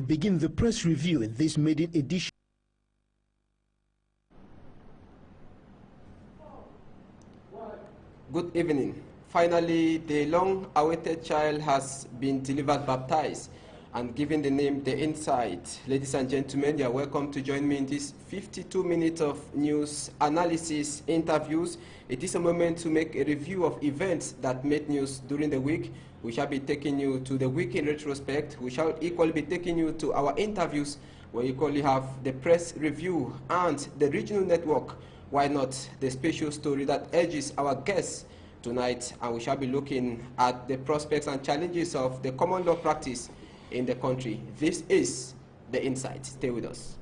begin the press review in this maiden edition. Good evening. Finally, the long-awaited child has been delivered baptized and given the name The Insight. Ladies and gentlemen, you are welcome to join me in this 52 minutes of news analysis interviews. It is a moment to make a review of events that made news during the week. We shall be taking you to the week in retrospect. We shall equally be taking you to our interviews. We equally have the press review and the regional network. Why not the special story that urges our guests tonight, and we shall be looking at the prospects and challenges of the common law practice in the country. This is The Insight. Stay with us.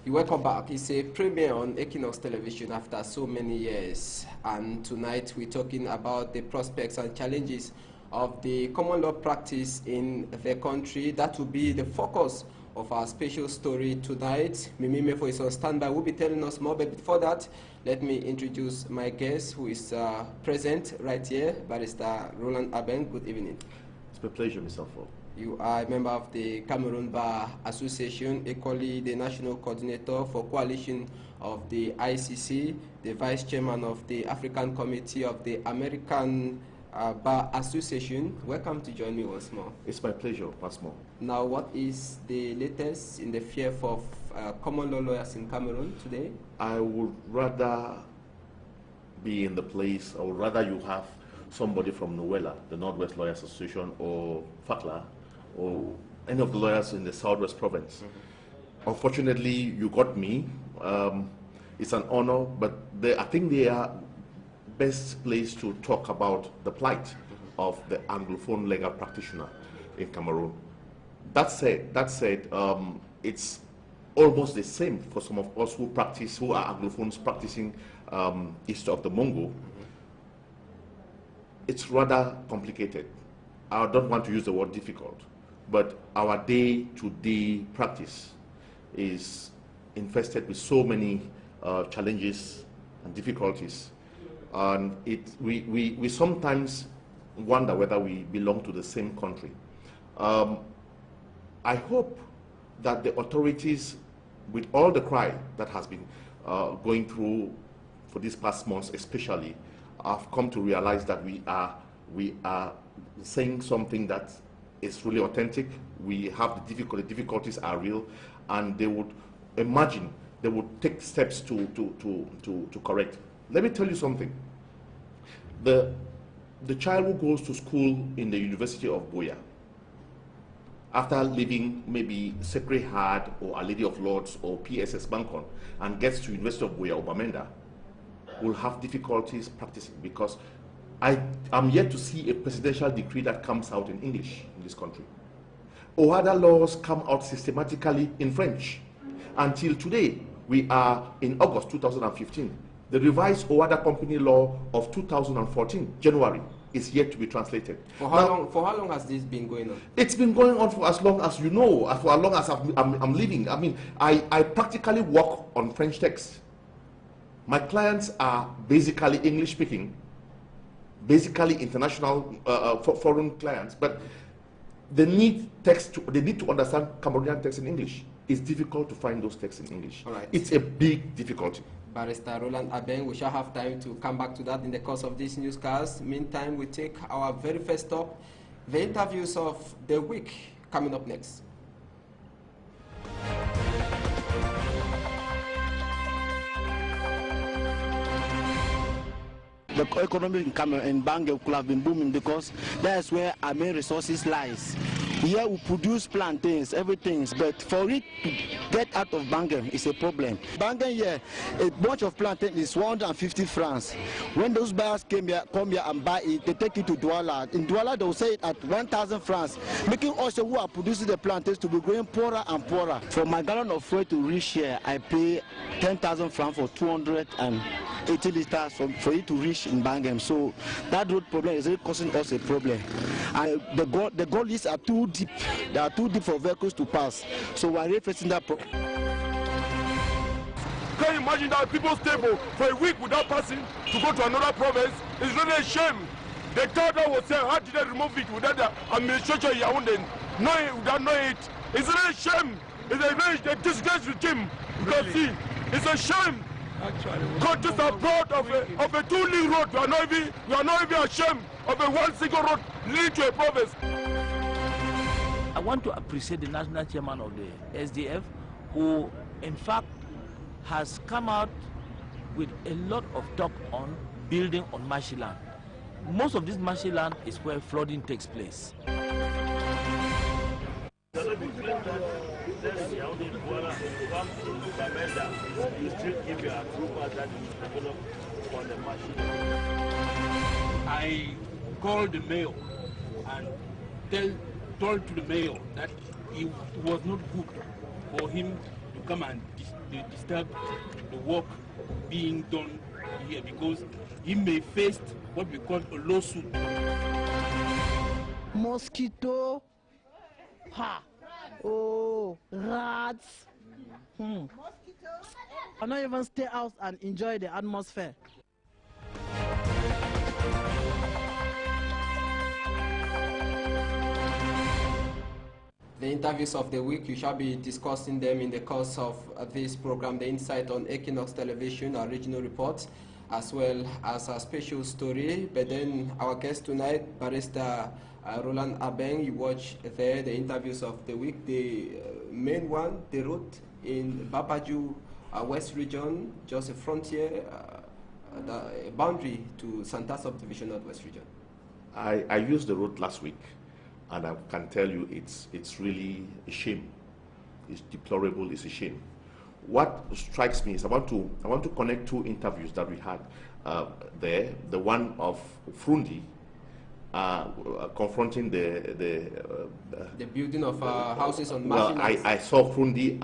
Welcome back. It's a premiere on Equinox Television after so many years, and tonight we're talking about the prospects and challenges of the common law practice in the country. That will be the focus of our special story tonight. Mimi Mefo is on standby. Will be telling us more, but before that, let me introduce my guest who is present right here, Barrister Roland Abeng. Good evening. It's my pleasure, Mr. Ford. You are a member of the Cameroon Bar Association, equally the national coordinator for coalition of the ICC, the vice chairman of the African Committee of the American Bar Association. Welcome to join me once more. It's my pleasure, once more. Now, what is the latest in the field of common law lawyers in Cameroon today? I would rather be in the place, I would rather you have somebody from Nuwela, the Northwest Lawyers Association, or Fakla, or any of the lawyers in the Southwest Province. Unfortunately, you got me. It's an honor, but I think they are best placed to talk about the plight of the Anglophone legal practitioner in Cameroon. That said, it's almost the same for some of us who are Anglophones practicing east of the Mongo. It's rather complicated. I don't want to use the word difficult, but our day-to-day practice is infested with so many challenges and difficulties. And we sometimes wonder whether we belong to the same country. I hope that the authorities, with all the cry that has been going through for these past months especially, have come to realize that we are saying something that is really authentic. We have the difficulties are real, and they would imagine they would take steps to correct. Let me tell you something. The child who goes to school in the University of Buea, after leaving maybe Sacred Heart or Our Lady of Lords or PSS Bankon, and gets to University of Buea or Bamenda, will have difficulties practicing, because I am yet to see a presidential decree that comes out in English in this country. Or other laws come out systematically in French. Until today, we are in August 2015. The revised OADA company law of 2014, January, is yet to be translated. For how long has this been going on? It's been going on for as long as you know, for as long as I'm living. I mean, I practically work on French texts. My clients are basically English speaking, basically international foreign clients, but they need to understand Cameroonian text in English. It's difficult to find those texts in English. All right. It's a big difficulty. Barrister Roland Abeng, we shall have time to come back to that in the course of this newscast. Meantime, we take our very first stop, the interviews of the week, coming up next. The economy in Cameroon and Bangui could have been booming, because that's where our main resources lies. Here we produce plantains, everything, but for it to get out of Bangui is a problem. Bangui here, a bunch of plantain is 150 francs. When those buyers come here and buy it, they take it to Douala. In Douala, they will sell it at 1,000 francs, making us who are producing the plantains to be growing poorer and poorer. For my gallon of fuel to reach here, I pay 10,000 francs for 200 and 80 liters for it to reach in Bangam. So that road problem is really causing us a problem. And the gullies are too deep. They are too deep for vehicles to pass. So we are really facing that problem. Can you imagine that people stay for a week without passing to go to another province? It's really a shame. The third one was saying, how did they remove it without the administration Yaoundé? Without knowing it. It's really a shame. It's a disgrace with him. You can see, it's a shame. Countries are proud of a two-link road. We are not even ashamed of a one single road leading to a province. I want to appreciate the national chairman of the SDF, who in fact has come out with a lot of talk on building on marshy land. Most of this marshy land is where flooding takes place. I called the mayor and told to the mayor that it was not good for him to come and disturb the work being done here, because he may face what we call a lawsuit. Mosquito, rats. I not even stay out and enjoy the atmosphere. The interviews of the week, you shall be discussing them in the course of this program, The Insight on Equinox Television, our regional reports, as well as a special story. But then our guest tonight, Barrister Roland Abeng, you watch there the interviews of the week. The main one, the route in Babaju West Region, just a frontier, the boundary to Santa Subdivision Northwest Region. I used the road last week, and I can tell you it's really a shame. It's deplorable. It's a shame. What strikes me is I want to connect two interviews that we had there. The one of Frundi confronting the building of houses on well, marginals. I saw Frundi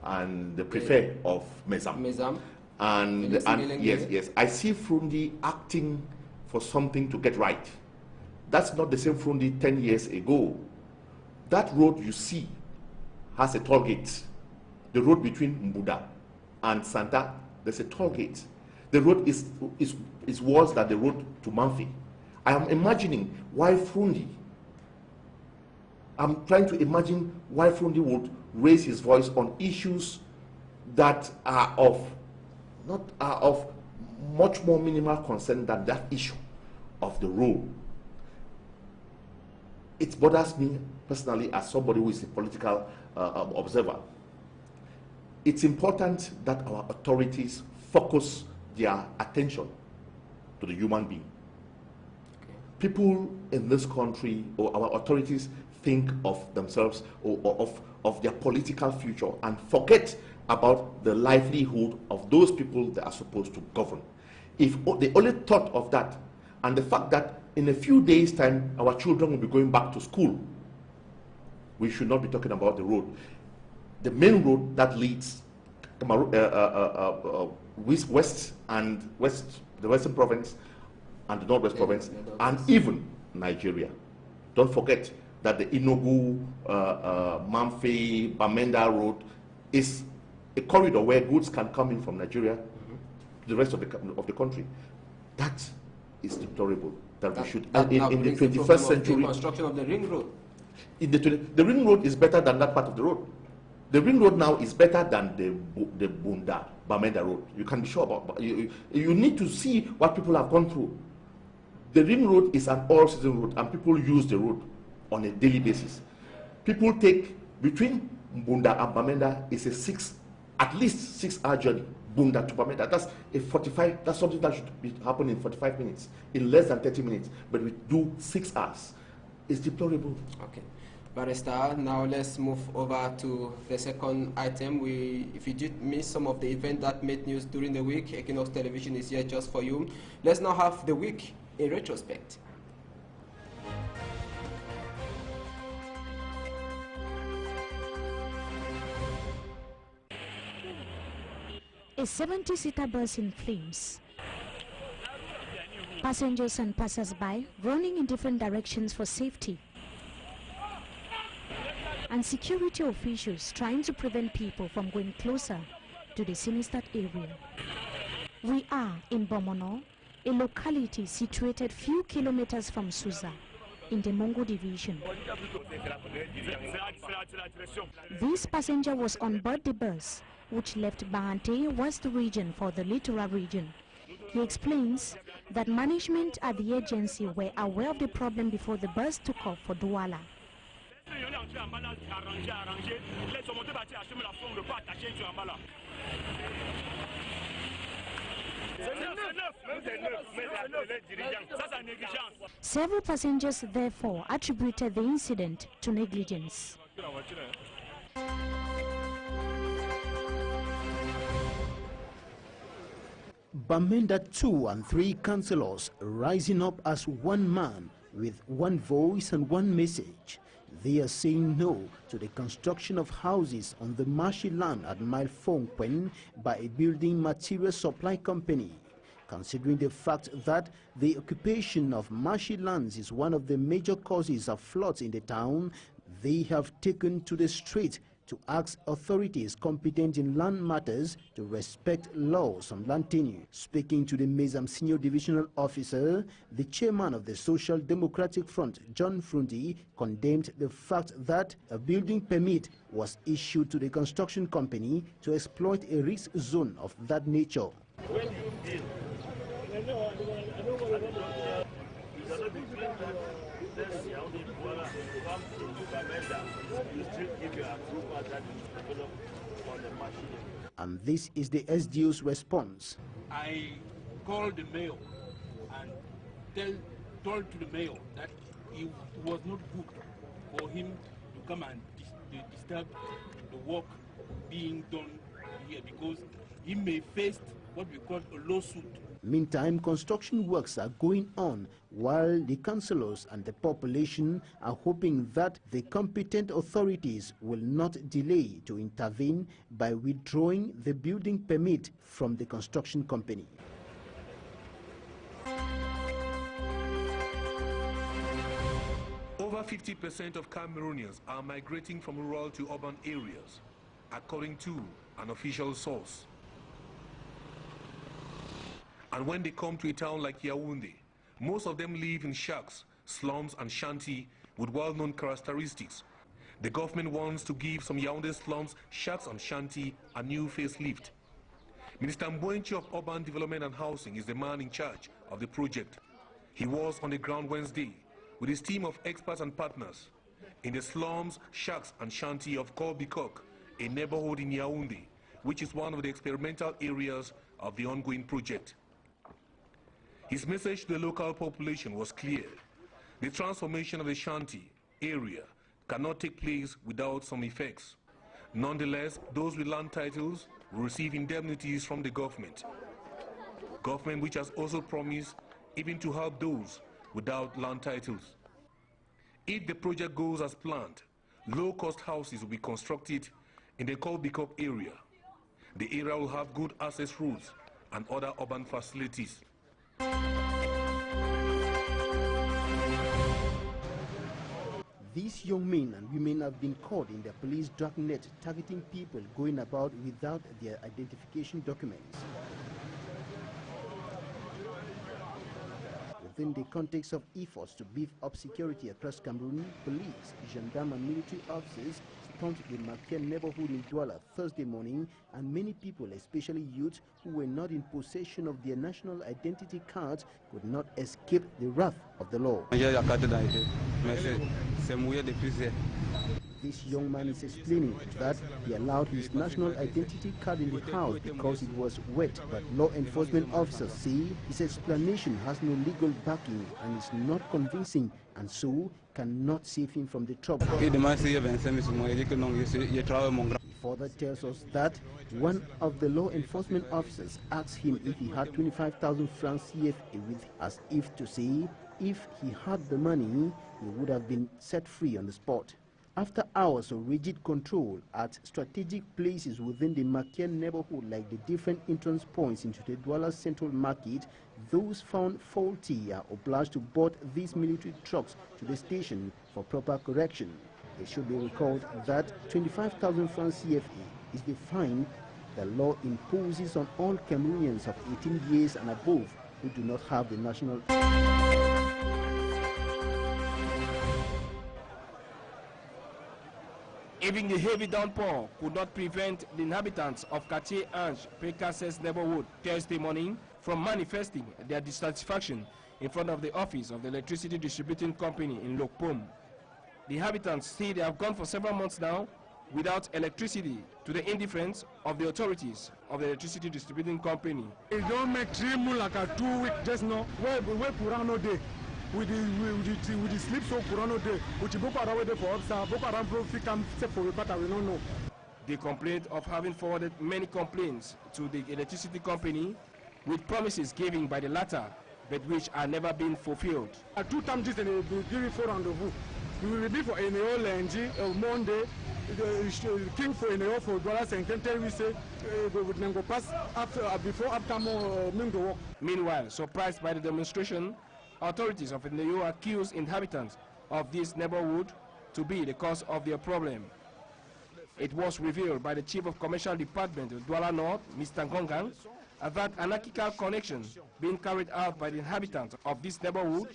and the prefect of Mezam. And yes, I see Frundi acting for something to get right. That's not the same Frundi 10 years ago. That road you see has a toll gate. The road between Mbuda and Santa, there's a toll gate. The road is worse than the road to Manfi. I am imagining why Frundi, I'm trying to imagine why Frundi would raise his voice on issues that are of much more minimal concern than that issue of the road. It bothers me personally as somebody who is a political observer. It's important that our authorities focus their attention to the human being. Okay. People in this country, or our authorities, think of themselves or of their political future and forget about the livelihood of those people that are supposed to govern. If they only thought of that, and the fact that in a few days' time our children will be going back to school, we should not be talking about the road. The main road that leads west and the Western Province and the Northwest Province, and even Nigeria. Don't forget that the Enugu, Manfi, Bamenda Road is a corridor where goods can come in from Nigeria to the rest of the country. That is deplorable. That we should, in the 21st century, the construction of the ring road. The ring road is better than that part of the road. The ring road now is better than the Bunda Bamenda road. You can be sure about. You need to see what people have gone through. The ring road is an all-season road, and people use the road on a daily basis. People take between Bunda and Bamenda is at least 6-hour journey. Bunda to Bamenda. That's something that should happen in 45 minutes, in less than 30 minutes. But we do 6 hours. It's deplorable. Okay. Barrister, now let's move over to the second item. If you did miss some of the events that made news during the week, Equinox Television is here just for you. Let's now have the week in retrospect. A 70-seater bus in flames. Passengers and passers-by running in different directions for safety. And security officials trying to prevent people from going closer to the sinister area. We are in Bomono, a locality situated few kilometers from Suza, in the Mongo division. This passenger was on board the bus, which left Bahante West region for the littoral region. He explains that management at the agency were aware of the problem before the bus took off for Douala. Several passengers therefore attributed the incident to negligence. Bamenda 2 and 3 councillors rising up as one man with one voice and one message. They are saying no to the construction of houses on the marshy land at Mailfongpen by a building material supply company. Considering the fact that the occupation of marshy lands is one of the major causes of floods in the town, they have taken to the street to ask authorities competent in land matters to respect laws on land tenure. Speaking to the Mezam Senior Divisional Officer, the chairman of the Social Democratic Front, John Frundi, condemned the fact that a building permit was issued to the construction company to exploit a risk zone of that nature. When you build, and this is the SDO's response. I called the mayor and told to the mayor that it was not good for him to come and disturb the work being done here, because he may face what we call a lawsuit. Meantime, construction works are going on while the councillors and the population are hoping that the competent authorities will not delay to intervene by withdrawing the building permit from the construction company. Over 50% of Cameroonians are migrating from rural to urban areas, according to an official source. And when they come to a town like Yaoundé, most of them live in shacks, slums and shanty with well-known characteristics. The government wants to give some Yaoundé slums, shacks and shanty a new facelift. Minister Mboenchi of Urban Development and Housing is the man in charge of the project. He was on the ground Wednesday with his team of experts and partners in the slums, shacks and shanty of Kolbikok, a neighborhood in Yaoundé, which is one of the experimental areas of the ongoing project. His message to the local population was clear. The transformation of the shanty area cannot take place without some effects. Nonetheless, those with land titles will receive indemnities from the government. Government which has also promised even to help those without land titles. If the project goes as planned, low-cost houses will be constructed in the Kolbikok area. The area will have good access roads and other urban facilities. These young men and women have been caught in the police dragnet targeting people going about without their identification documents. Within the context of efforts to beef up security across Cameroon, police, gendarmes and military officers stormed the Makian neighborhood in Douala Thursday morning, and many people, especially youths who were not in possession of their national identity cards, could not escape the wrath of the law. This young man is explaining that he allowed his national identity card in the house because it was wet, but law enforcement officers say his explanation has no legal backing and is not convincing, and so cannot save him from the trouble. He further tells us that one of the law enforcement officers asked him if he had 25,000 francs CFA with, as if to say if he had the money, he would have been set free on the spot. After hours of rigid control at strategic places within the Makian neighborhood, like the different entrance points into the Douala Central Market, those found faulty are obliged to board these military trucks to the station for proper correction. It should be recalled that 25,000 francs CFA is the fine the law imposes on all Cameroonians of 18 years and above who do not have the national. Even the heavy downpour could not prevent the inhabitants of Quartier Ange, Precasses neighborhood Thursday morning from manifesting their dissatisfaction in front of the office of the electricity distributing company in Lokpom. The inhabitants say they have gone for several months now without electricity, to the indifference of the authorities of the electricity distributing company. It don't make 3 months like a 2 week just now. Where Purano day. With the sleep so Purano day. With the Boko Haram day for officer, Boko Haram profit come set for a but we don't know. They complained of having forwarded many complaints to the electricity company with promises given by the latter, but which are never been fulfilled. 2 times this and they will give it 4 rendezvous. We will be for NAO Lenji Monday. The king for NAO for $50 we say they would then go pass after more work. Meanwhile, surprised by the demonstration, authorities of NAO accused inhabitants of this neighborhood to be the cause of their problem. It was revealed by the chief of commercial department of Douala North, Mr. Ngongang, that anarchical connection being carried out by the inhabitants of this neighborhood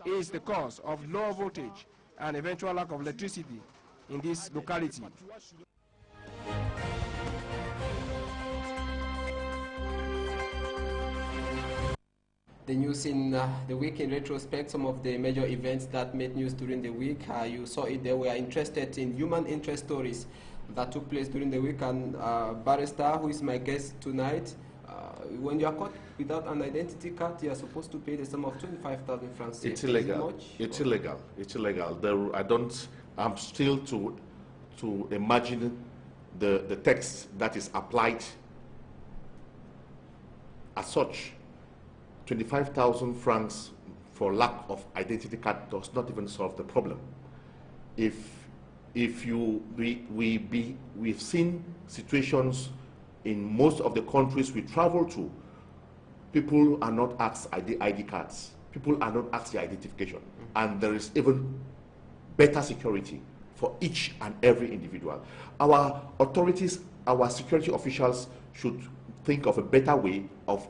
is the cause of low voltage and eventual lack of electricity in this locality. The news in the week in retrospect, some of the major events that made news during the week. You saw it there. We are interested in human interest stories that took place during the week. And Barrister, who is my guest tonight, when you are caught without an identity card, you are supposed to pay the sum of 25,000 francs. It's illegal. It's illegal. It's illegal. I'm still to imagine the text that is applied as such. 25,000 francs for lack of identity card does not even solve the problem. We've seen situations in most of the countries we travel to. People are not asked ID cards. People are not asked the identification, and there is even better security for each and every individual. Our authorities, our security officials should think of a better way of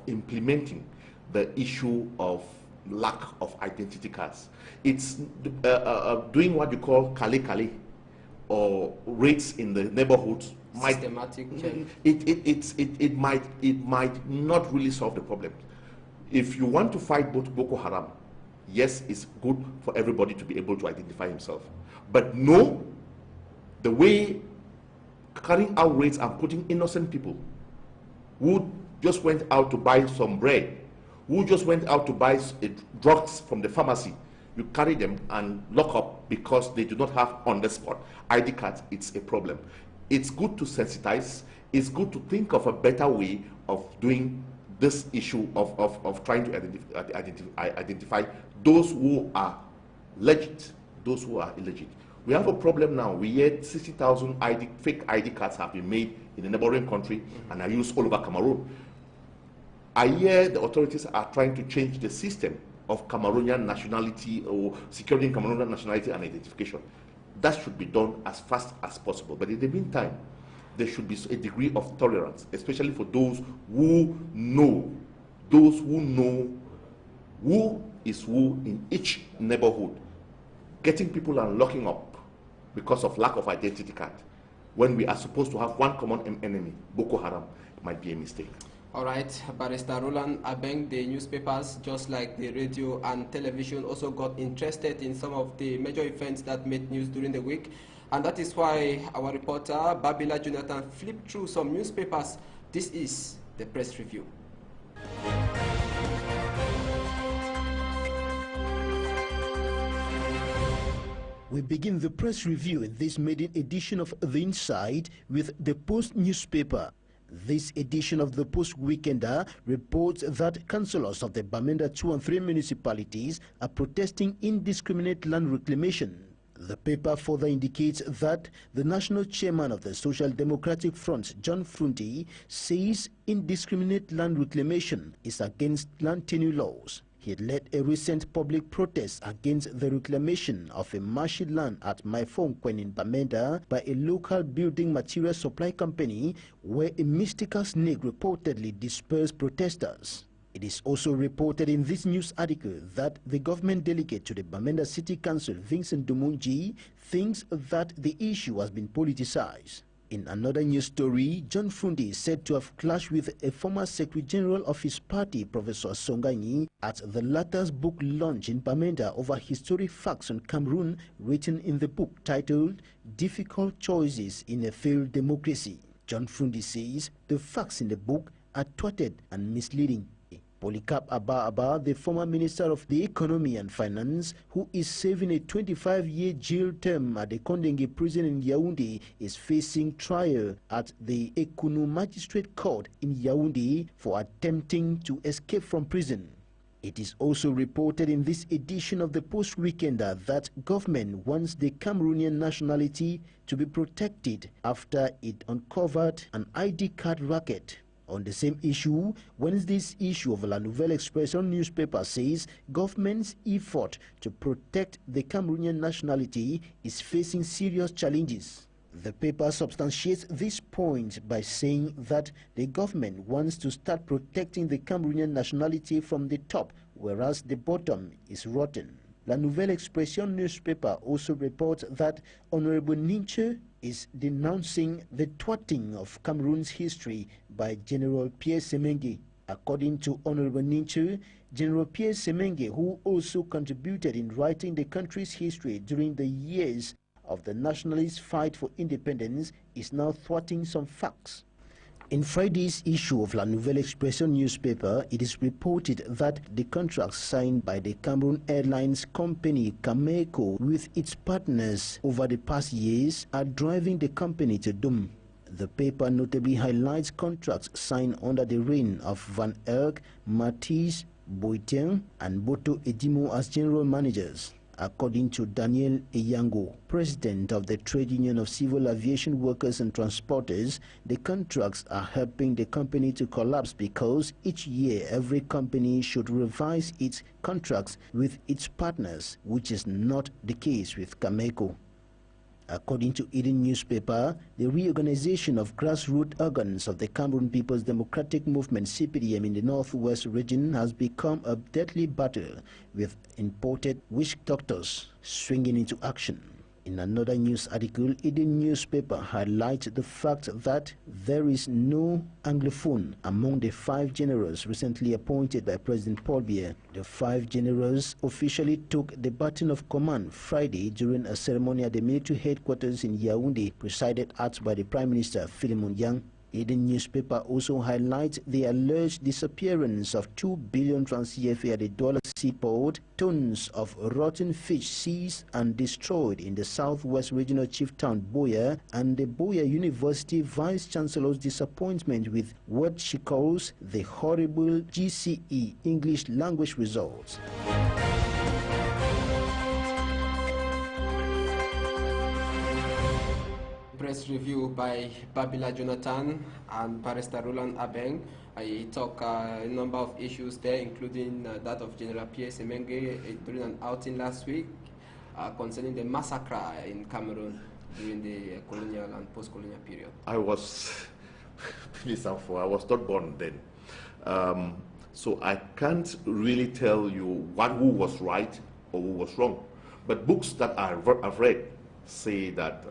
implementing the issue of lack of identity cards. It's doing what you call kale or raids in the neighborhood. Systematic check. It might not really solve the problem. If you want to fight both Boko Haram, yes, it's good for everybody to be able to identify himself. But no, the way carrying out raids and putting innocent people who just went out to buy some bread, who just went out to buy drugs from the pharmacy, you carry them and lock up because they do not have on the spot ID cards. It's a problem. It's good to sensitize. It's good to think of a better way of doing this issue of trying to identify those who are legit, those who are illegit. We have a problem now. We hear 60,000 fake ID cards have been made in a neighboring country and are used all over Cameroon. I hear the authorities are trying to change the system of Cameroonian nationality or securing Cameroonian nationality and identification. That should be done as fast as possible. But in the meantime, there should be a degree of tolerance, especially for those who know who is who in each neighborhood. Getting people and locking up because of lack of identity card, when we are supposed to have one common enemy, Boko Haram, might be a mistake. All right, Barrister Roland Abeng, the newspapers, just like the radio and television, also got interested in some of the major events that made news during the week. And that is why our reporter, Babila Jonathan, flipped through some newspapers. This is the press review. We begin the press review in this maiden edition of The Inside with the Post newspaper. This edition of the Post Weekender reports that councillors of the Bamenda 2 and 3 municipalities are protesting indiscriminate land reclamation. The paper further indicates that the national chairman of the Social Democratic Front, John Frundi, says indiscriminate land reclamation is against land tenure laws. He led a recent public protest against the reclamation of a marshy land at Maifonkwen in Bamenda by a local building material supply company, where a mystical snake reportedly dispersed protesters. It is also reported in this news article that the government delegate to the Bamenda City Council, Vincent Dumunji, thinks that the issue has been politicized. In another news story, John Frundi is said to have clashed with a former Secretary General of his party, Professor Songanyi, at the latter's book launch in Bamenda over historic facts on Cameroon written in the book titled Difficult Choices in a Failed Democracy. John Frundi says the facts in the book are thwarted and misleading. Polycarp Abba, the former Minister of the Economy and Finance, who is serving a 25-year jail term at the Kondenge prison in Yaoundé, is facing trial at the Ekunu Magistrate Court in Yaoundé for attempting to escape from prison. It is also reported in this edition of the Post-Weekender that government wants the Cameroonian nationality to be protected after it uncovered an ID card racket. On the same issue, Wednesday's issue of La Nouvelle Expression newspaper says government's effort to protect the Cameroonian nationality is facing serious challenges. The paper substantiates this point by saying that the government wants to start protecting the Cameroonian nationality from the top, whereas the bottom is rotten. La Nouvelle Expression newspaper also reports that Honorable Ninche is denouncing the thwarting of Cameroon's history by General Pierre Semenge. According to Honorable Ninche, General Pierre Semenge, who also contributed in writing the country's history during the years of the nationalist fight for independence, is now thwarting some facts. In Friday's issue of La Nouvelle Expression newspaper, it is reported that the contracts signed by the Cameroon Airlines company Cameco with its partners over the past years are driving the company to doom. The paper notably highlights contracts signed under the reign of Van Eyck, Matisse, Boiteng, and Boto Edimo as general managers. According to Daniel Eyango, president of the Trade Union of Civil Aviation Workers and Transporters, the contracts are helping the company to collapse because each year every company should revise its contracts with its partners, which is not the case with Cameco. According to Eden newspaper, the reorganization of grassroots organs of the Cameroon People's Democratic Movement (CPDM) in the Northwest region has become a deadly battle, with imported witch doctors swinging into action. In another news article, Eden newspaper highlights the fact that there is no Anglophone among the 5 generals recently appointed by President Paul Biya. The 5 generals officially took the baton of command Friday during a ceremony at the military headquarters in Yaoundé, presided at by the Prime Minister Philemon Yang. Eden newspaper also highlights the alleged disappearance of 2 billion francs CFA at the Douala seaport, tons of rotten fish seized and destroyed in the southwest regional chief town Boya, and the Boya University Vice-Chancellor's disappointment with what she calls the horrible GCE English language results. Press review by Babila Jonathan and Barrister Roland Abeng. I talk a number of issues there, including that of General Pierre Semenge during an outing last week concerning the massacre in Cameroon during the colonial and post-colonial period. I was not born then, so I can't really tell you who was right or who was wrong. But books that I've read say that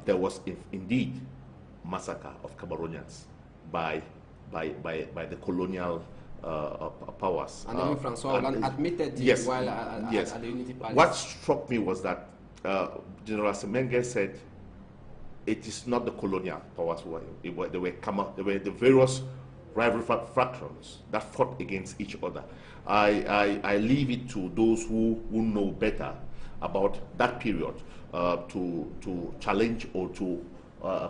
there was indeed massacre of Cameroonians by the colonial powers. And even Francois Hollande admitted it, yes, while at the Unity Palace. What struck me was that General Semenge said it is not the colonial powers there were the various rival factions that fought against each other. I leave it to those who know better about that period to challenge or to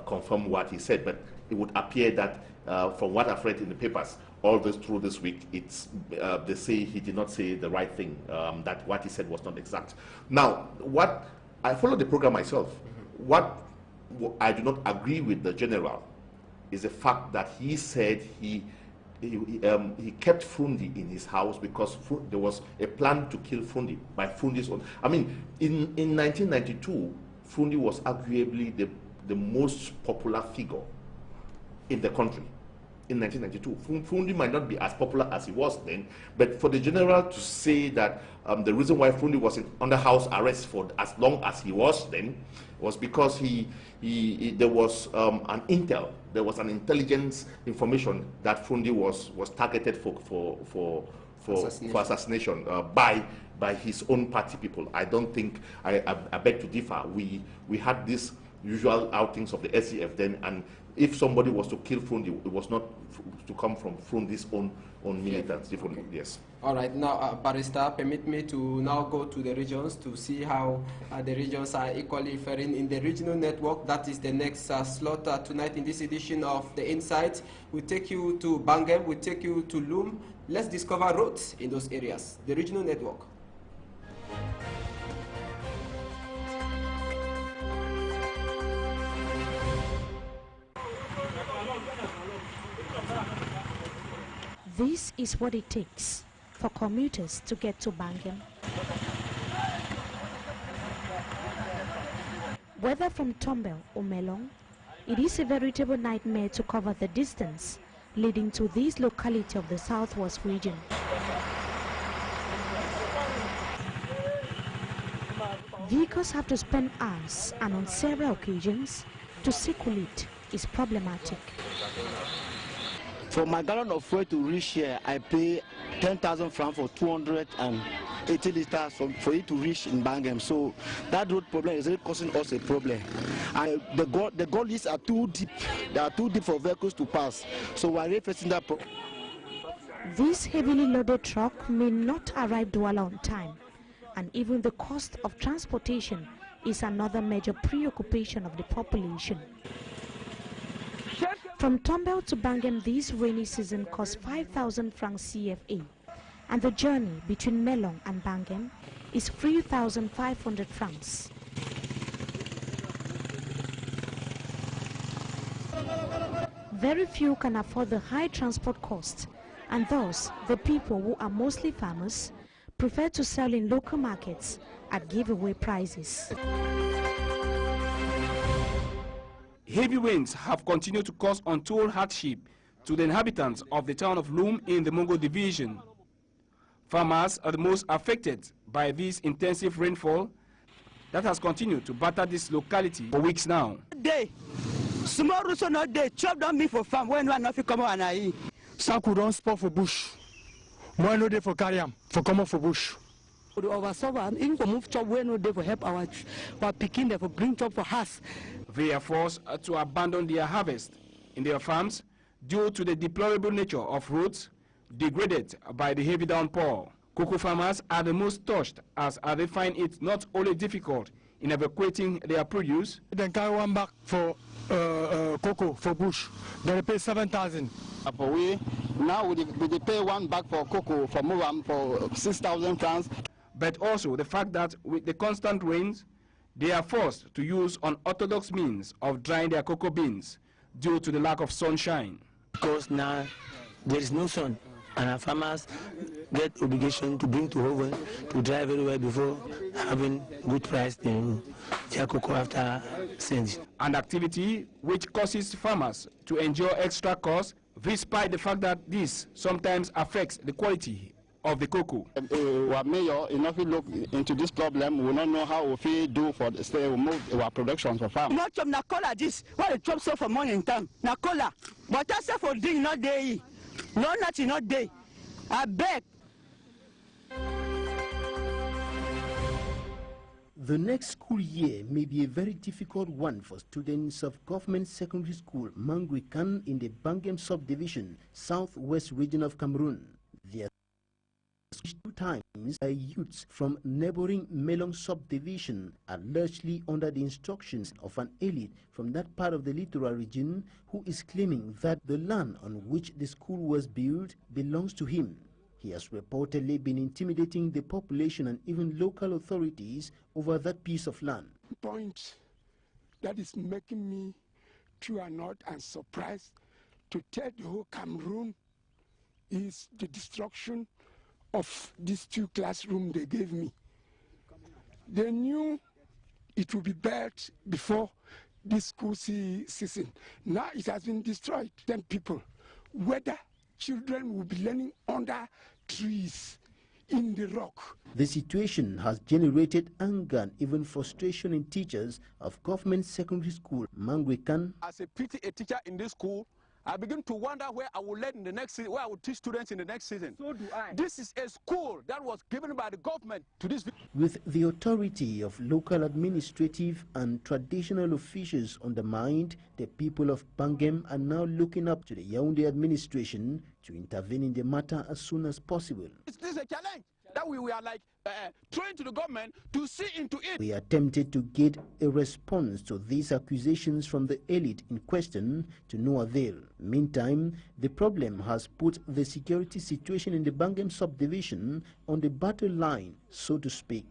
confirm what he said, but it would appear that from what I've read in the papers, all this through this week, it's they say he did not say the right thing, that what he said was not exact. Now, what I followed the program myself. What I do not agree with the general is the fact that he said he kept Frundi in his house because there was a plan to kill Frundi by Frundi's own. I mean, in 1992, Frundi was arguably the most popular figure in the country. In 1992, Frundi might not be as popular as he was then, but for the general to say that the reason why Frundi was under house arrest for as long as he was then was because there was an intel, there was an intelligence information that Frundi was targeted for assassination by his own party people. I don't think, I beg to differ. We had these usual outings of the SDF then, and if somebody was to kill Frundi, it was not to come from Frundi's own militants. Okay. Yes. All right. Now, Barrister, permit me to now go to the regions to see how the regions are equally faring in the regional network. That is the next slot tonight in this edition of The Insight. We take you to Bangem, we take you to Loom. Let's discover roads in those areas. The regional network. This is what it takes for commuters to get to Bangem. Whether from Tombel or Melong, it is a veritable nightmare to cover the distance leading to this locality of the southwest region. Vehicles have to spend hours, and on several occasions, to circulate is problematic. For my gallon of fuel to reach here, I pay 10,000 francs for 280 liters for it to reach in Bangem. So that road problem is really causing us a problem. And the gullies are too deep. They are too deep for vehicles to pass. So we are really facing that problem. This heavily loaded truck may not arrive Douala on time, and even the cost of transportation is another major preoccupation of the population. From Tombel to Bangem this rainy season costs 5,000 francs CFA, and the journey between Melong and Bangem is 3,500 francs. Very few can afford the high transport costs, and thus the people, who are mostly farmers, prefer to sell in local markets at giveaway prices. Heavy winds have continued to cause untold hardship to the inhabitants of the town of Loom in the Mungo division. Farmers are the most affected by this intensive rainfall that has continued to batter this locality for weeks now. Small roots are not there. Chop down me for farm when one of you come on. Some could don't spot for bush. More no day for carry for come for bush. Our server in for move chop when no day for help our picking there for green chop for us. They are forced to abandon their harvest in their farms due to the deplorable nature of roads degraded by the heavy downpour. Cocoa farmers are the most touched, as they find it not only difficult in evacuating their produce. Then carry one back for cocoa for bush. They pay 7,000. Now we pay one bag for cocoa for Movam for 6,000 francs. But also the fact that with the constant rains, they are forced to use unorthodox means of drying their cocoa beans due to the lack of sunshine. Because now there is no sun, and our farmers get obligation to bring to oven to dry very well before having good price in their cocoa after sending. An activity which causes farmers to endure extra costs, despite the fact that this sometimes affects the quality of the cocoa. Our mayor, if we look into this problem, we will not know how we do for the move our production for farm. Not chop na cola this. What the chop so for money in time? Na cola. But I say for drink not day. No nothing not day. I beg. The next school year may be a very difficult one for students of Government Secondary School Mangwikan in the Bangem subdivision, southwest region of Cameroon. Their killings 2 times by youths from neighboring Melong subdivision, are largely under the instructions of an elite from that part of the littoral region who is claiming that the land on which the school was built belongs to him. He has reportedly been intimidating the population and even local authorities over that piece of land. Point that is making me too annoyed and surprised to tell the whole Cameroon is the destruction of these 2 classrooms they gave me. They knew it would be built before this school season. Now it has been destroyed. Then people, whether children will be learning under trees in the rock. The situation has generated anger and even frustration in teachers of government secondary school Mangwekan. As a teacher in this school, I begin to wonder where I will learn in the next season, where I will teach students in the next season. So do I. This is a school that was given by the government to this. With the authority of local administrative and traditional officials undermined, the people of Bangem are now looking up to the Yaoundé administration to intervene in the matter as soon as possible. This is a challenge that we are like trying to the government to see into it. We attempted to get a response to these accusations from the elite in question to no avail. Meantime, the problem has put the security situation in the Bangem subdivision on the battle line, so to speak.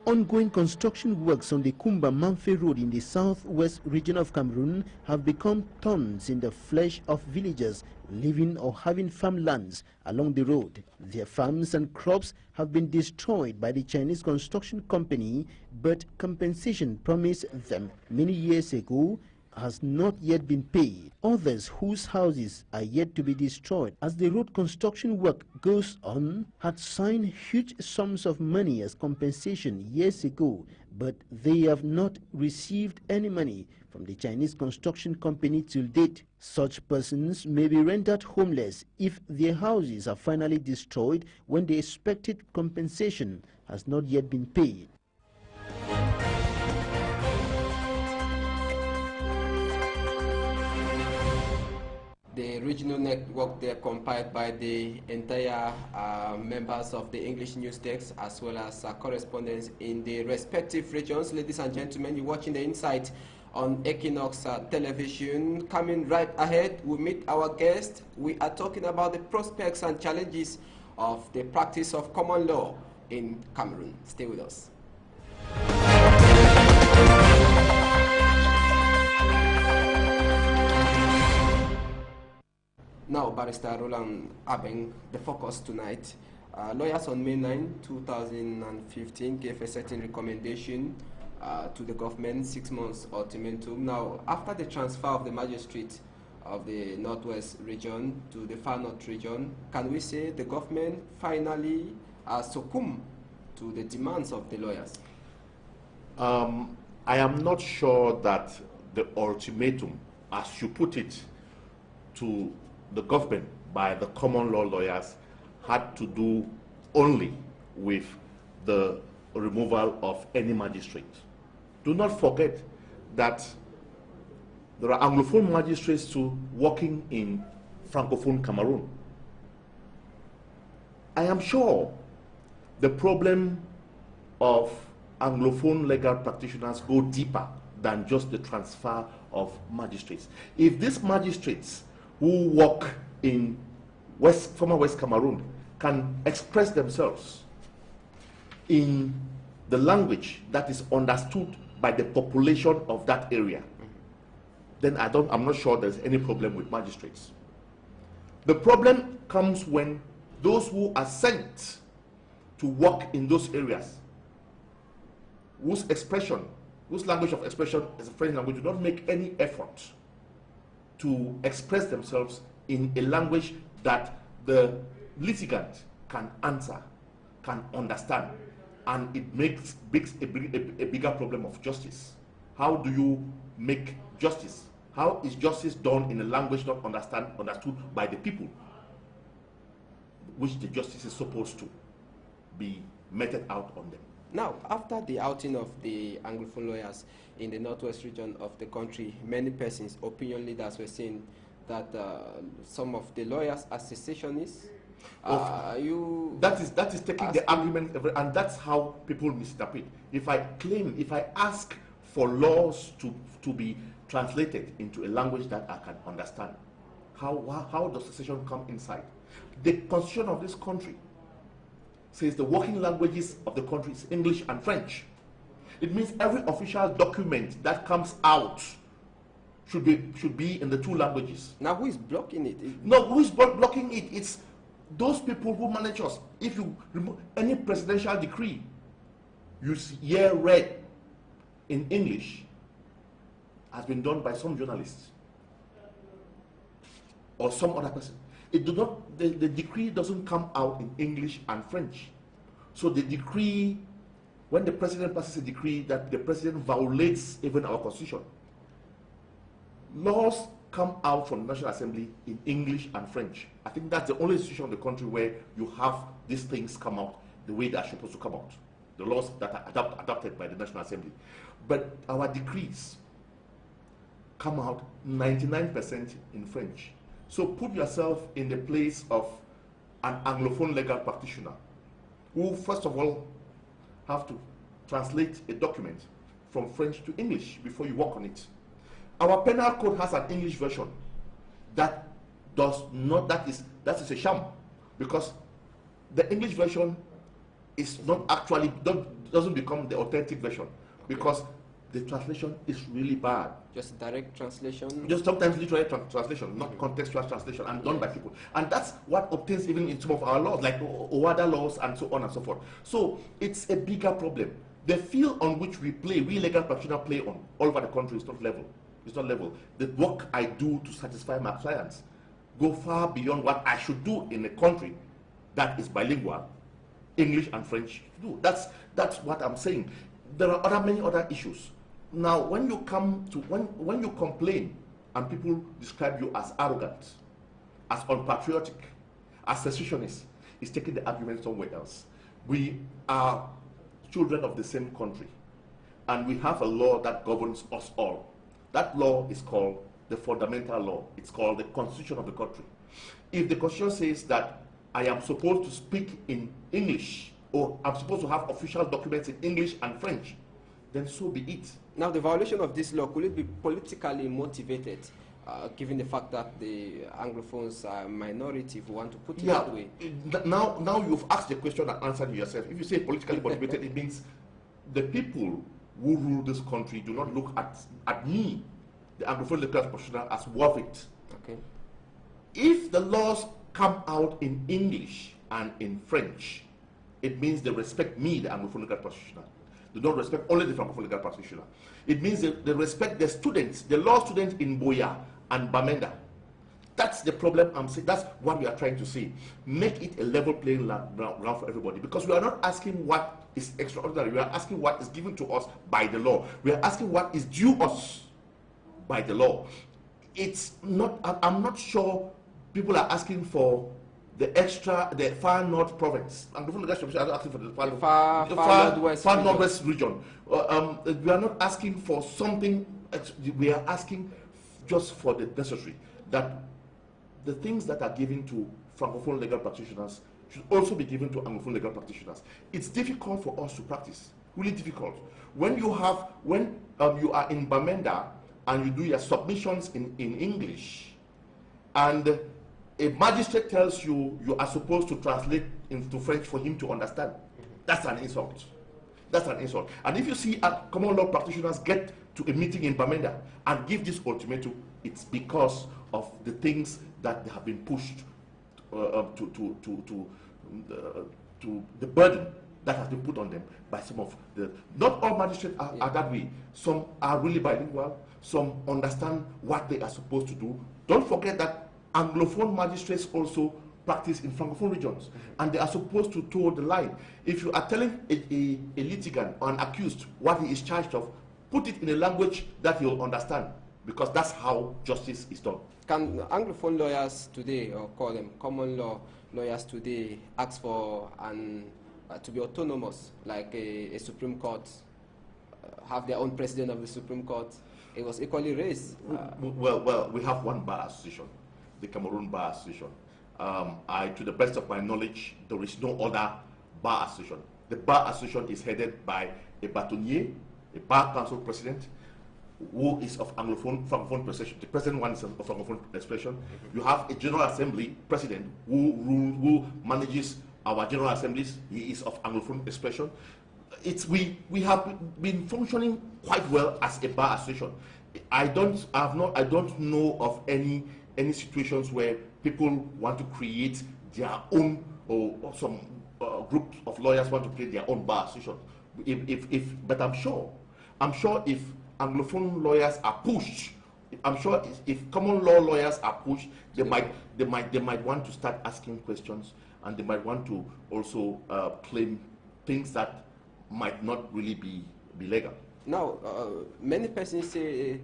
Ongoing construction works on the Kumba-Manfe Road in the southwest region of Cameroon have become thorns in the flesh of villagers living or having farmlands along the road. Their farms and crops have been destroyed by the Chinese construction company, but compensation promised them many years ago has not yet been paid. Others whose houses are yet to be destroyed as the road construction work goes on had signed huge sums of money as compensation years ago, but they have not received any money from the Chinese construction company till date. Such persons may be rendered homeless if their houses are finally destroyed when the expected compensation has not yet been paid. The regional network there compiled by the entire members of the English news desk as well as correspondents in the respective regions. Ladies and gentlemen, you're watching The Insight on Equinox Television. Coming right ahead, we meet our guest. We are talking about the prospects and challenges of the practice of common law in Cameroon. Stay with us. Now, Barrister Roland Abeng, the focus tonight. Lawyers on May 9, 2015 gave a certain recommendation to the government, 6 months ultimatum. Now, after the transfer of the magistrate of the Northwest region to the Far North region, can we say the government finally succumbed to the demands of the lawyers? I am not sure that the ultimatum, as you put it, to the government by the common law lawyers had to do only with the removal of any magistrate. Do not forget that there are Anglophone magistrates too working in Francophone Cameroon. I am sure the problem of Anglophone legal practitioners go deeper than just the transfer of magistrates. If these magistrates who work in former West Cameroon can express themselves in the language that is understood by the population of that area, then I'm not sure there's any problem with magistrates. The problem comes when those who are sent to work in those areas, whose language of expression is a French language, do not make any effort to express themselves in a language that the litigant can answer, can understand, and it makes a bigger problem of justice. How do you make justice? How is justice done in a language not understood by the people, which the justice is supposed to be meted out on them? Now, after the outing of the Anglophone lawyers in the Northwest region of the country, many persons, opinion leaders, were saying that some of the lawyers are secessionists? That is taking the argument, and that's how people misinterpret. If I ask for laws to be translated into a language that I can understand, how does secession come inside? The constitution of this country says the working languages of the country is English and French. It means every official document that comes out should be in the two languages. Now, who is blocking it? No, who is blocking it? It's those people who manage us. If you remove any presidential decree, you hear read in English, has been done by some journalists or some other person. It do not. The decree doesn't come out in English and French. So the decree, when the president passes a decree that the president violates even our constitution, laws come out from the National Assembly in English and French. I think that's the only institution in the country where you have these things come out the way they're supposed to come out. The laws that are adopted by the National Assembly. But our decrees come out 99% in French. So put yourself in the place of an Anglophone legal practitioner who, first of all, have to translate a document from French to English before you work on it. Our penal code has an English version that does not, that is a sham, because the English version is not actually, doesn't become the authentic version, because the translation is really bad. Just direct translation? Just sometimes literary translation, not contextual translation, and done by people. And that's what obtains even in some of our laws, like OWADA laws and so on and so forth. So it's a bigger problem. The field on which we legal practitioners play on all over the country is not level. It's not level. The work I do to satisfy my clients go far beyond what I should do in a country that is bilingual, English and French. That's what I'm saying. There are many other issues. Now, when you come to when you complain and people describe you as arrogant, as unpatriotic, as secessionist, it's taking the argument somewhere else. We are children of the same country, and we have a law that governs us all. That law is called the fundamental law. It's called the Constitution of the country. If the Constitution says that I am supposed to speak in English, or I'm supposed to have official documents in English and French, then so be it. Now, the violation of this law, could it be politically motivated, given the fact that the Anglophones are a minority, if we want to put it that way? Now you've asked the question and answered yourself. If you say politically motivated, it means the people who rule this country do not look at me, the Anglophone legal practitioner, as worth it. Okay. If the laws come out in English and in French, it means they respect me, the Anglophone legal practitioner. They don't respect only the Francophone legal practitioner. It means they respect the students, the law students in Boya and Bamenda. That's the problem I'm saying. That's what we are trying to say. Make it a level playing ground for everybody. Because we are not asking what is extraordinary. We are asking what is given to us by the law. We are asking what is due us by the law. It's not, I'm not sure people are asking for the far north province. I'm asking for the far northwest region. We are not asking for something. We are asking just for the necessary. That the things that are given to Francophone legal practitioners should also be given to Anglophone legal practitioners. It's difficult for us to practice. Really difficult. When you are in Bamenda and you do your submissions in English, and a magistrate tells you you are supposed to translate into French for him to understand, that's an insult. That's an insult. And if you see common law practitioners get to a meeting in Bamenda and give this ultimatum, it's because of the things that have been pushed to the burden that has been put on them by some of the. Not all magistrates are that way. Some are really bilingual. Some understand what they are supposed to do. Don't forget that Anglophone magistrates also practice in Francophone regions, and they are supposed to toe the line. If you are telling a litigant or an accused what he is charged of, put it in a language that he will understand, because that's how justice is done. Can Anglophone lawyers today, or call them common law lawyers today, ask for to be autonomous, like a Supreme Court, have their own president of the Supreme Court? it was equally raised. Well, we have one bar association, the Cameroon Bar Association. To the best of my knowledge, there is no other bar association. The bar association is headed by a bâtonnier, a bar council president, who is of Francophone persuasion. The president one is of Francophone expression. You have a General Assembly president who manages our General Assemblies. He is of Anglophone expression. We have been functioning quite well as a bar association. I don't know of any situations where people want to create their own, or some groups of lawyers want to create their own bar association. But I'm sure if Anglophone lawyers are pushed, I'm sure if common law lawyers are pushed, they might want to start asking questions, and they might want to also claim things that might not really be legal. Now, many persons say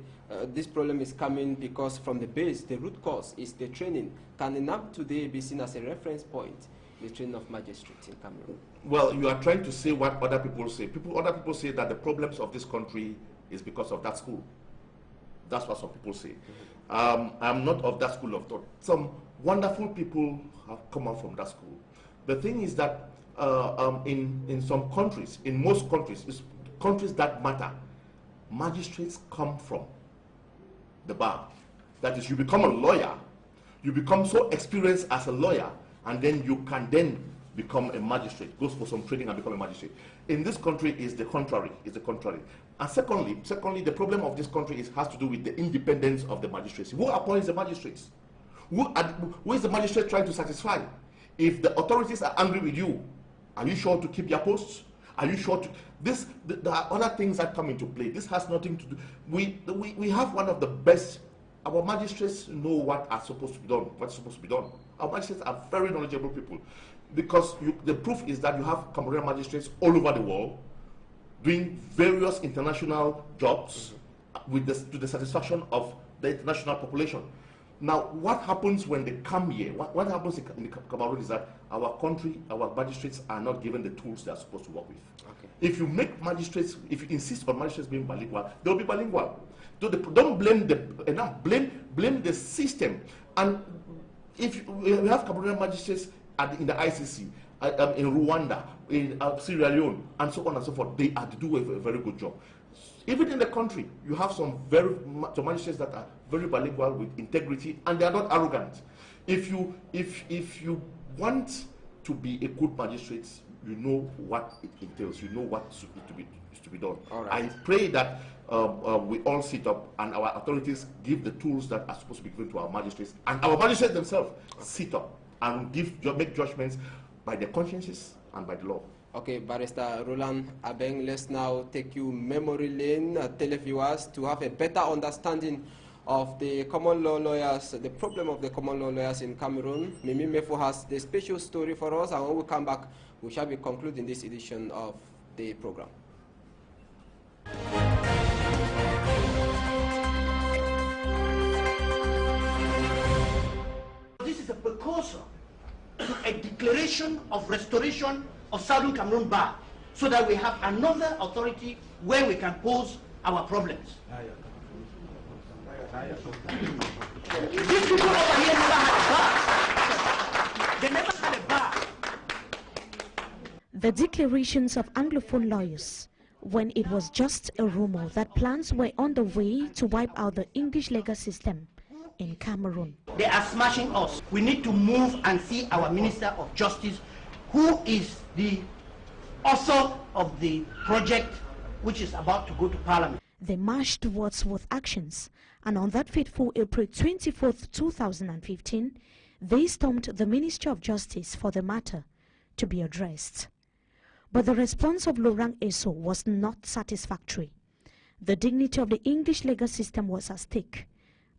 this problem is coming because from the base, the root cause is the training. Can the NAP today be seen as a reference point, the training of magistrates in Cameroon? Well, you are trying to say what other people say. Other people say that the problems of this country is because of that school. That's what some people say. I'm not of that school of thought. Some wonderful people have come out from that school. The thing is that in some countries, in most countries, countries that matter, magistrates come from the bar. That is, you become a lawyer, you become so experienced as a lawyer, and then you can then become a magistrate, goes for some training and become a magistrate. In this country is the contrary, And secondly, the problem of this country has to do with the independence of the magistrates. Who appoints the magistrates? Who is the magistrate trying to satisfy? If the authorities are angry with you, are you sure to keep your posts? Are you sure to... there are other things that come into play. This has nothing to do... We have one of the best... Our magistrates know what is supposed to be done. Our magistrates are very knowledgeable people. Because the proof is that you have Cameroonian magistrates all over the world doing various international jobs to the satisfaction of the international population. Now, what happens when they come here? What happens in Cameroon is that our magistrates are not given the tools they are supposed to work with. Okay. If you insist on magistrates being bilingual, they'll be bilingual. Don't blame blame the system. And if we have Cameroonian magistrates in the ICC, in Rwanda, in Sierra Leone, and so on and so forth, they do a very good job. Even in the country, you have some magistrates that are very bilingual with integrity, and they are not arrogant. If you want to be a good magistrate, you know what it entails. You know what is to be done. All right. I pray that we all sit up and our authorities give the tools that are supposed to be given to our magistrates, and our magistrates themselves sit up and make judgments by their consciences and by the law. Okay, Barrister Roland Abeng, let's now take you memory lane, televiewers, to have a better understanding of the common law lawyers, the problem of the common law lawyers in Cameroon. Mimi Mefo has the special story for us, and when we come back, we shall be concluding this edition of the program. This is a precursor to a declaration of restoration of Southern Cameroon Bar, so that we have another authority where we can pose our problems. These people over here never had a bar. They never had a bar. The declarations of Anglophone lawyers, when it was just a rumor that plans were on the way to wipe out the English legal system in Cameroon. They are smashing us. We need to move and see our Minister of Justice, who is the author of the project which is about to go to Parliament. They marched towards with actions, and on that fateful April 24th, 2015, they stormed the Ministry of Justice for the matter to be addressed. But the response of Laurent Eso was not satisfactory. The dignity of the English legal system was at stake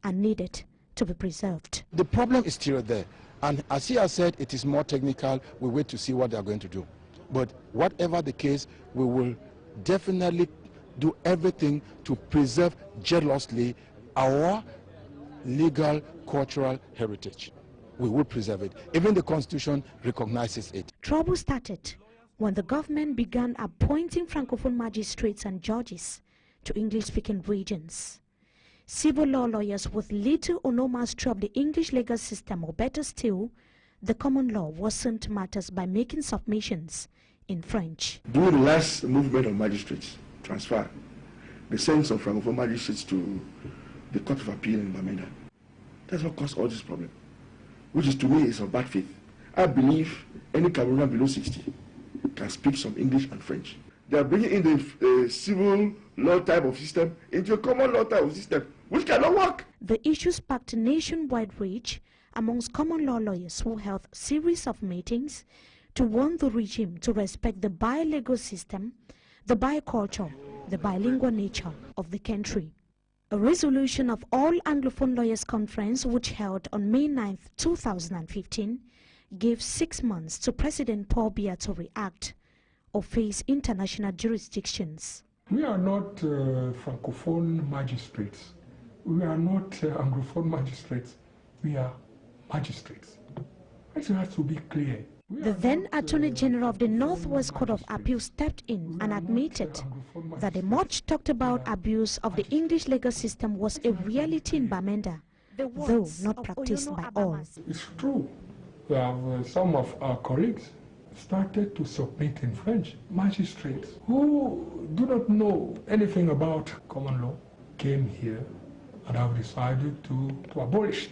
and needed to be preserved. The problem is still there, and as he has said, it is more technical. We wait to see what they are going to do. But whatever the case, we will definitely do everything to preserve jealously our legal cultural heritage. We will preserve it. Even the Constitution recognizes it. Trouble started when the government began appointing Francophone magistrates and judges to English-speaking regions. civil law lawyers with little or no mastery of the English legal system, or better still, the common law, worsened matters by making submissions in French. During the last movement of magistrates transfer, the sense of Francophone magistrates to the Court of Appeal in Bamenda. That's what caused all this problem, which is to me is of bad faith. I believe any Cameroonian below 60 can speak some English and French. They are bringing in the civil law type of system into a common law type of system, which cannot work. The issue sparked nationwide rage amongst common law lawyers who held a series of meetings to warn the regime to respect the bilingual system, the biculture, the bilingual nature of the country. A resolution of All Anglophone Lawyers Conference, which held on May 9, 2015, gave 6 months to President Paul Biya to react or face international jurisdictions. We are not Francophone magistrates. We are not Anglophone magistrates. We are magistrates. It has to be clear. The then Attorney General of the Northwest Court of Appeal stepped in and admitted that the much talked about abuse of the English legal system was a reality in Bamenda, though not practiced by all. It's true. We have some of our colleagues started to submit in French. Magistrates who do not know anything about common law came here and have decided to abolish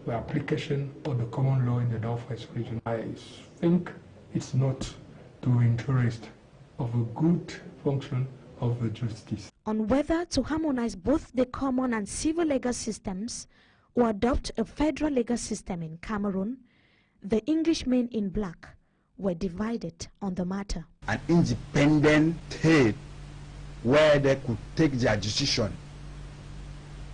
the application of the common law in the Northwest region. I think it's not to interest of a good function of the justice. On whether to harmonize both the common and civil legal systems or adopt a federal legal system in Cameroon, the Englishmen in black were divided on the matter. An independent head where they could take their decision.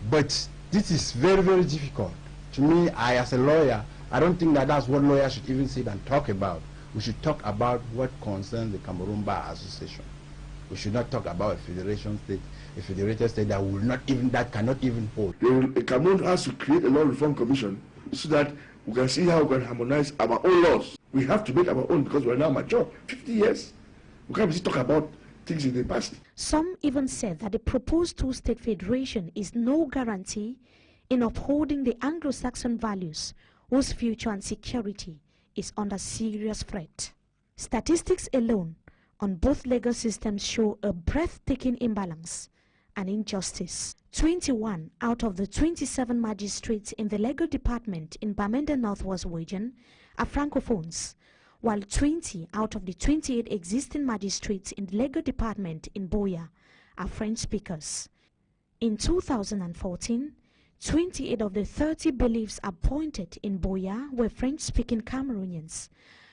But this is very, very difficult. To me, as a lawyer, I don't think that that's what lawyers should even sit and talk about. We should talk about what concerns the Cameroon Bar Association. We should not talk about a federation state, a federated state that cannot even hold. Cameroon has to create a law reform commission so that we can see how we can harmonize our own laws. We have to make our own because we're now mature. 50 years. We can't just talk about things in the past. Some even said that the proposed two-state federation is no guarantee in upholding the Anglo-Saxon values whose future and security is under serious threat. Statistics alone on both legal systems show a breathtaking imbalance and injustice. 21 out of the 27 magistrates in the legal department in Bamenda Northwest region are Francophones, while 20 out of the 28 existing magistrates in the legal department in Boya are French speakers. In 2014, 28 of the 30 bailiffs appointed in Boya were French-speaking Cameroonians.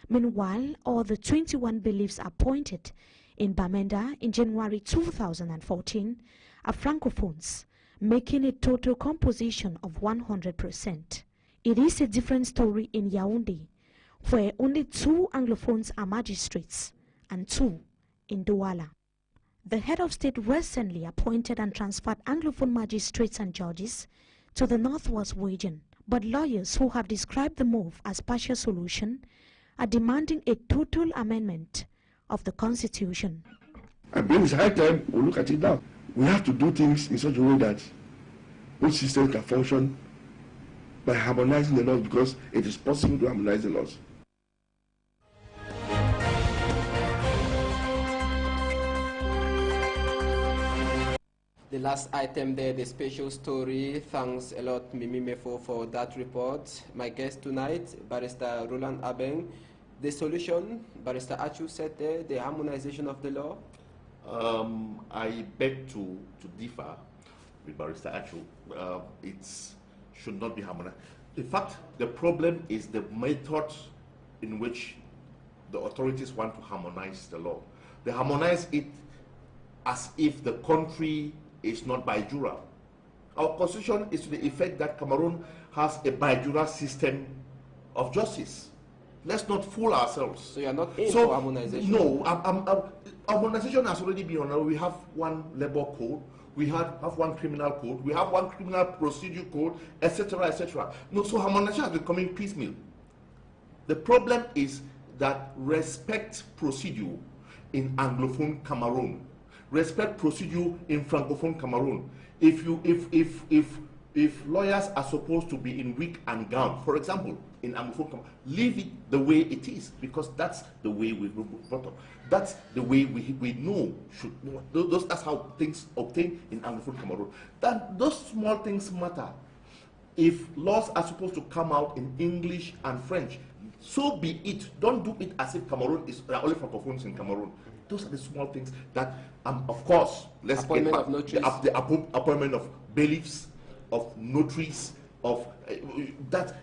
Meanwhile, all the 21 bailiffs appointed in Bamenda in January 2014 are Francophones, making a total composition of 100%. It is a different story in Yaoundé, where only 2 Anglophones are magistrates and 2 in Douala. The head of state recently appointed and transferred Anglophone magistrates and judges to the Northwest region, but lawyers who have described the move as partial solution are demanding a total amendment of the Constitution. I believe it's high time we look at it now. We have to do things in such a way that both systems can function by harmonizing the laws, because it is possible to harmonize the laws. The last item there, the special story. Thanks a lot, Mimi Mefo, for that report. My guest tonight, Barrister Roland Abeng. The solution, Barrister Achu said there, the harmonization of the law? I beg to differ with Barrister Achu. It should not be harmonized. In fact, the problem is the method in which the authorities want to harmonize the law. They harmonize it as if the country is not bi-jural. Our constitution is to the effect that Cameroon has a bi-jural system of justice. Let's not fool ourselves. So you are not in for harmonization? No, harmonization has already been on. We have one labor code, we have one criminal code, we have one criminal procedure code, etc., etc. No, so harmonization has been coming piecemeal. The problem is that respect procedure in Anglophone Cameroon, respect procedure in Francophone Cameroon If lawyers are supposed to be in wig and gown, for example, in Anglophone, leave it the way it is, because that's the way we brought up. That's the way we know should. That's how things obtain in Anglophone Cameroon. Those small things matter. If laws are supposed to come out in English and French, so be it. Don't do it as if Cameroon is only francophones in Cameroon. Those are the small things that, of course, let's get back. The appointment of bailiffs, of notaries, of that.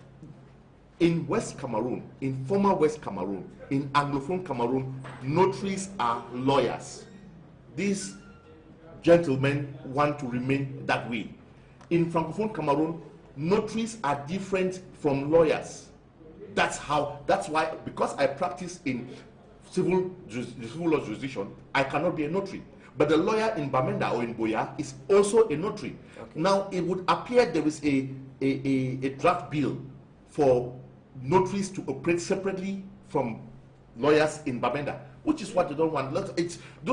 In West Cameroon, in former West Cameroon, in Anglophone Cameroon, notaries are lawyers. These gentlemen want to remain that way. In Francophone Cameroon, notaries are different from lawyers. That's why, because I practice in civil law jurisdiction, I cannot be a notary. But the lawyer in Bamenda or in Boya is also a notary. Okay. Now, it would appear there is a draft bill for notaries to operate separately from lawyers in Bamenda, which is what they don't want.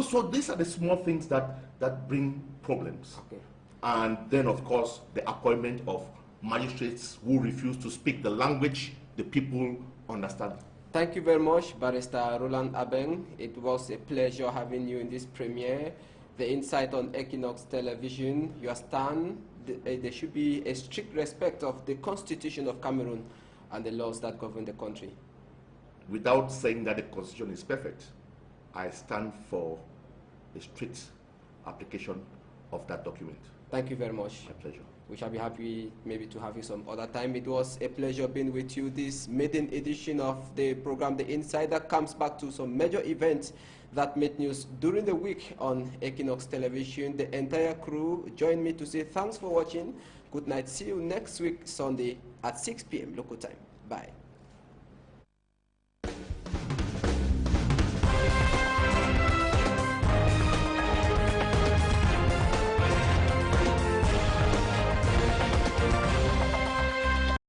So these are the small things that bring problems. Okay. And then, of course, the appointment of magistrates who refuse to speak the language the people understand. Thank you very much, Barrister Roland Abeng. It was a pleasure having you in this premiere. The insight on Equinox Television, your stand, there should be a strict respect of the Constitution of Cameroon and the laws that govern the country. Without saying that the Constitution is perfect, I stand for a strict application of that document. Thank you very much. My pleasure. We shall be happy maybe to have you some other time. It was a pleasure being with you. This maiden edition of the program, The Insider, comes back to some major events that made news during the week on Equinox Television. The entire crew join me to say thanks for watching. Good night. See you next week, Sunday at 6 p.m. local time. Bye.